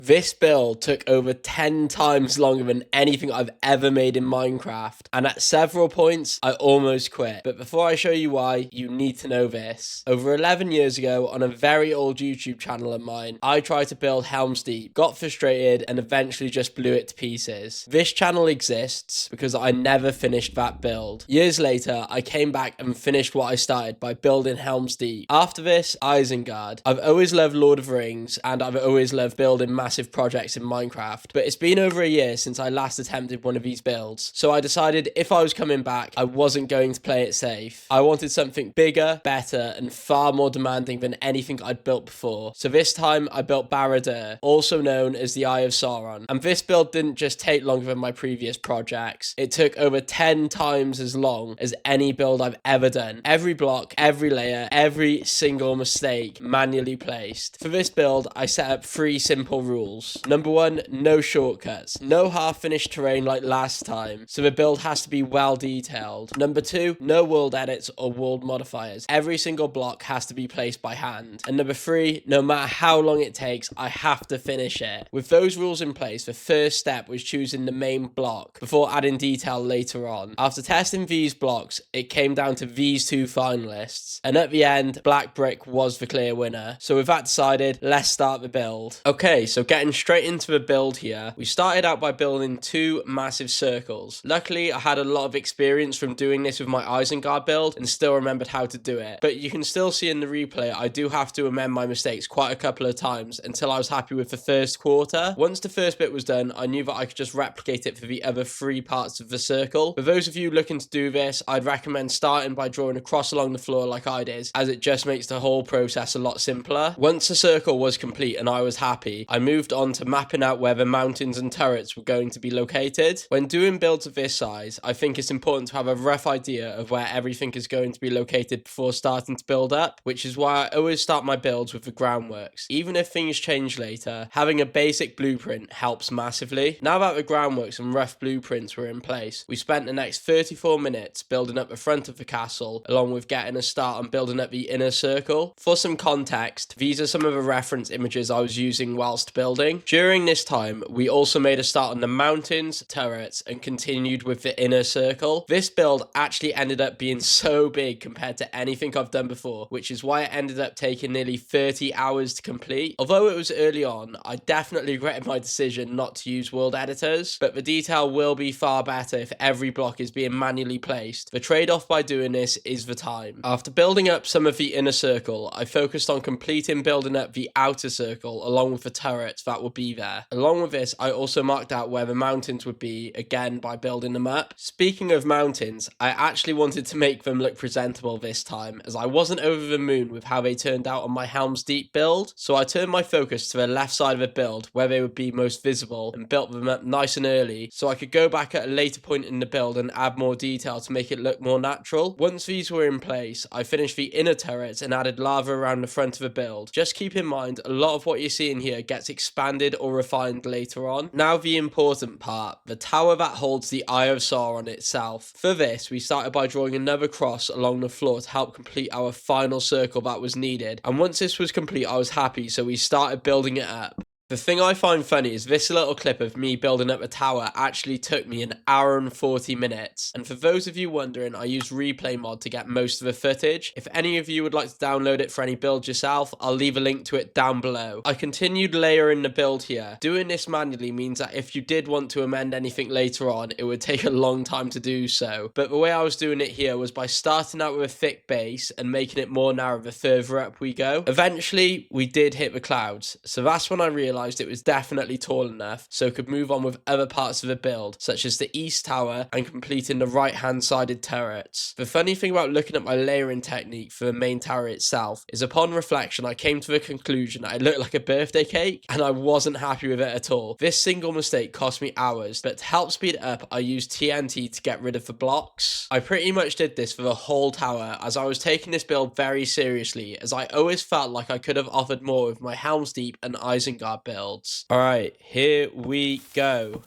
This build took over 10 times longer than anything I've ever made in Minecraft, and at several points I almost quit. But before I show you why, you need to know this. Over 11 years ago, on a very old YouTube channel of mine, I tried to build Helm's Deep, got frustrated, and eventually just blew it to pieces. This channel exists because I never finished that build. Years later, I came back and finished what I started by building Helm's Deep. After this, Isengard. I've always loved Lord of the Rings, and I've always loved building massive projects in Minecraft, but it's been over a year since I last attempted one of these builds, so I decided if I was coming back, I wasn't going to play it safe. I wanted something bigger, better, and far more demanding than anything I'd built before. So this time I built Barad Dur, also known as the Eye of Sauron, and this build didn't just take longer than my previous projects, it took over 10 times as long as any build I've ever done. Every block, every layer, every single mistake manually placed. For this build, I set up 3 simple rules. Number 1, no shortcuts. No half-finished terrain like last time, so the build has to be well detailed. Number 2, no world edits or world modifiers. Every single block has to be placed by hand. And number 3, no matter how long it takes, I have to finish it. With those rules in place, the first step was choosing the main block before adding detail later on. After testing these blocks, it came down to these 2 finalists, and at the end, black brick was the clear winner. So with that decided, let's start the build. Okay, so getting straight into the build here, we started out by building 2 massive circles. Luckily, I had a lot of experience from doing this with my Isengard build and still remembered how to do it. But you can still see in the replay, I do have to amend my mistakes quite a couple of times until I was happy with the first quarter. Once the first bit was done, I knew that I could just replicate it for the other 3 parts of the circle. For those of you looking to do this, I'd recommend starting by drawing a cross along the floor like I did, as it just makes the whole process a lot simpler. Once the circle was complete and I was happy, I moved on to mapping out where the mountains and turrets were going to be located. When doing builds of this size, I think it's important to have a rough idea of where everything is going to be located before starting to build up, which is why I always start my builds with the groundworks. Even if things change later, having a basic blueprint helps massively. Now that the groundworks and rough blueprints were in place, we spent the next 34 minutes building up the front of the castle, along with getting a start on building up the inner circle. For some context, these are some of the reference images I was using whilst building. During this time, we also made a start on the mountains, turrets, and continued with the inner circle. This build actually ended up being so big compared to anything I've done before, which is why it ended up taking nearly 30 hours to complete. Although it was early on, I definitely regretted my decision not to use world editors, but the detail will be far better if every block is being manually placed. The trade-off by doing this is the time. After building up some of the inner circle, I focused on completing building up the outer circle along with the turrets that would be there. Along with this, I also marked out where the mountains would be, again by building them up. Speaking of mountains, I actually wanted to make them look presentable this time, as I wasn't over the moon with how they turned out on my Helm's Deep build, so I turned my focus to the left side of the build where they would be most visible and built them up nice and early so I could go back at a later point in the build and add more detail to make it look more natural. Once these were in place, I finished the inner turrets and added lava around the front of the build. Just keep in mind, a lot of what you see in here gets expanded or refined later on. Now the important part, the tower that holds the Eye of Sauron itself. For this, we started by drawing another cross along the floor to help complete our final circle that was needed, and once this was complete I was happy, so we started building it up. The thing I find funny is this little clip of me building up a tower actually took me an hour and 40 minutes. And for those of you wondering, I used replay mod to get most of the footage. If any of you would like to download it for any build yourself, I'll leave a link to it down below. I continued layering the build here. Doing this manually means that if you did want to amend anything later on, it would take a long time to do so. But the way I was doing it here was by starting out with a thick base and making it more narrow the further up we go. Eventually, we did hit the clouds, so that's when I realized it was definitely tall enough so could move on with other parts of the build, such as the east tower and completing the right hand sided turrets. The funny thing about looking at my layering technique for the main tower itself is upon reflection I came to the conclusion that it looked like a birthday cake and I wasn't happy with it at all. This single mistake cost me hours, but to help speed it up I used TNT to get rid of the blocks. I pretty much did this for the whole tower as I was taking this build very seriously, as I always felt like I could have offered more with my Helm's Deep and Isengard builds. Alright, here we go.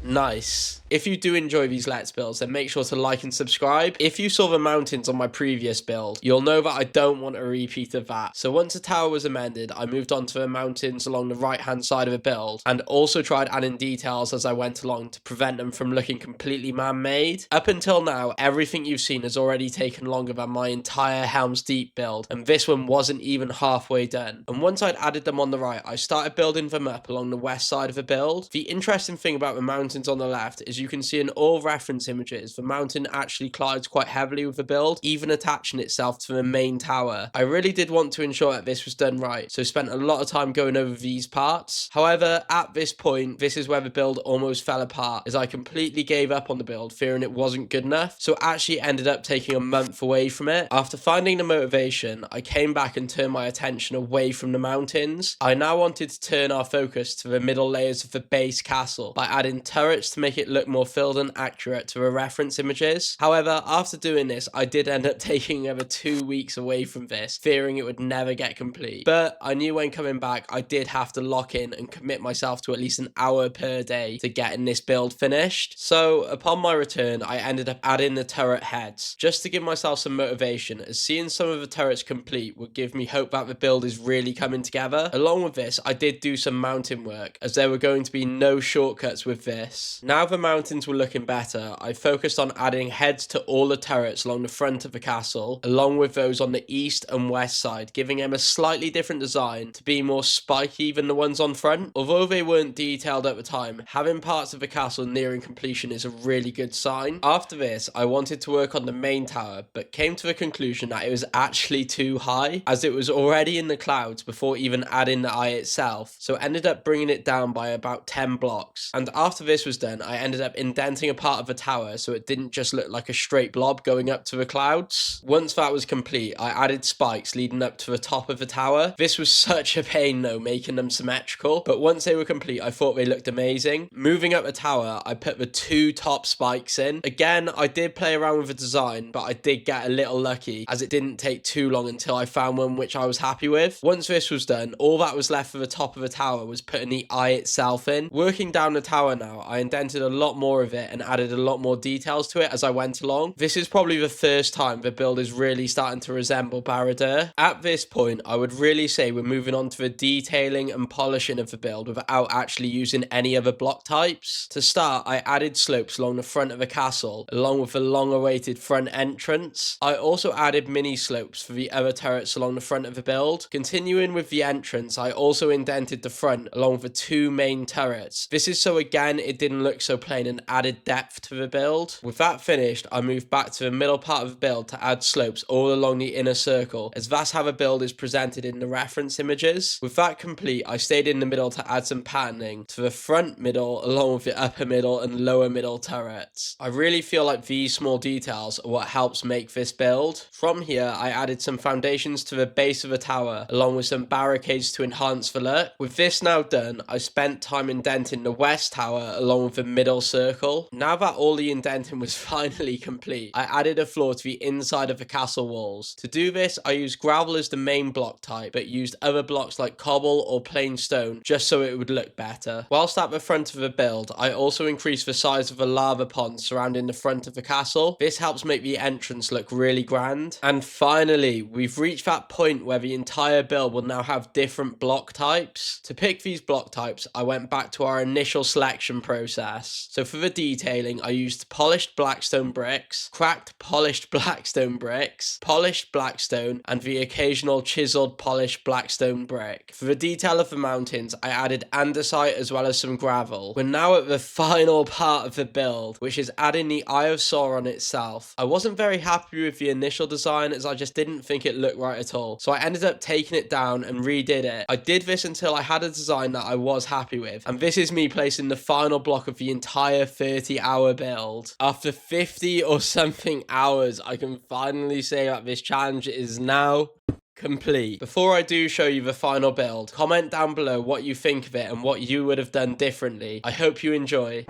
Nice. If you do enjoy these Let's Builds, then make sure to like and subscribe. If you saw the mountains on my previous build, you'll know that I don't want a repeat of that. So once the tower was amended, I moved on to the mountains along the right hand side of the build, and also tried adding details as I went along to prevent them from looking completely man-made. Up until now, everything you've seen has already taken longer than my entire Helm's Deep build, and this one wasn't even halfway done. And once I'd added them on the right, I started building them up along the west side of the build. The interesting thing about the mountains on the left is you can see in all reference images, the mountain actually collides quite heavily with the build, even attaching itself to the main tower. I really did want to ensure that this was done right, so spent a lot of time going over these parts. However, at this point, this is where the build almost fell apart, as I completely gave up on the build, fearing it wasn't good enough, so actually ended up taking a month away from it. After finding the motivation, I came back and turned my attention away from the mountains. I now wanted to turn our focus to the middle layers of the base castle by adding turrets to make it look more filled and accurate to the reference images. However, after doing this, I did end up taking over 2 weeks away from this, fearing it would never get complete. But I knew when coming back, I did have to lock in and commit myself to at least an hour per day to getting this build finished. So upon my return, I ended up adding the turret heads, just to give myself some motivation, as seeing some of the turrets complete would give me hope that the build is really coming together. Along with this, I did do some mountain work, as there were going to be no shortcuts with this. Now the mountains were looking better, I focused on adding heads to all the turrets along the front of the castle, along with those on the east and west side, giving them a slightly different design to be more spiky than the ones on front. Although they weren't detailed at the time, having parts of the castle nearing completion is a really good sign. After this, I wanted to work on the main tower, but came to the conclusion that it was actually too high, as it was already in the clouds before even adding the eye itself, so ended up bringing it down by about 10 blocks. And after this was done, I ended up indenting a part of the tower so it didn't just look like a straight blob going up to the clouds. Once that was complete, I added spikes leading up to the top of the tower. This was such a pain though, making them symmetrical, but once they were complete, I thought they looked amazing. Moving up the tower, I put the 2 top spikes in. Again, I did play around with the design, but I did get a little lucky, as it didn't take too long until I found one which I was happy with. Once this was done, all that was left for the top of the tower was putting the eye itself in. Working down the tower now, I indented a lot more of it and added a lot more details to it as I went along. This is probably the first time the build is really starting to resemble Barad Dur. At this point, I would really say we're moving on to the detailing and polishing of the build without actually using any other block types. To start, I added slopes along the front of the castle, along with the long-awaited front entrance. I also added mini slopes for the other turrets along the front of the build. Continuing with the entrance, I also indented the front along with the 2 main turrets. This is so again it didn't look so plain and added depth to the build. With that finished, I moved back to the middle part of the build to add slopes all along the inner circle, as that's how the build is presented in the reference images. With that complete, I stayed in the middle to add some patterning to the front middle along with the upper middle and lower middle turrets. I really feel like these small details are what helps make this build. From here, I added some foundations to the base of the tower along with some barricades to enhance the look. With this now done, I spent time indenting the west tower along with the middle circle. Now that all the indenting was finally complete, I added a floor to the inside of the castle walls. To do this, I used gravel as the main block type, but used other blocks like cobble or plain stone just so it would look better. Whilst at the front of the build, I also increased the size of the lava pond surrounding the front of the castle. This helps make the entrance look really grand. And finally, we've reached that point where the entire build will now have different block types. To pick these block types, I went back to our initial selection process. So for the detailing, I used polished blackstone bricks, cracked polished blackstone bricks, polished blackstone, and the occasional chiseled polished blackstone brick. For the detail of the mountains, I added andesite as well as some gravel. We're now at the final part of the build, which is adding the Eye of Sauron itself. I wasn't very happy with the initial design, as I just didn't think it looked right at all, so I ended up taking it down and redid it. I did this until I had a design that I was happy with, and this is me placing the final block of the entire 30-hour build. After 50 or something hours, I can finally say that this challenge is now complete. Before I do show you the final build, comment down below what you think of it and what you would have done differently. I hope you enjoy.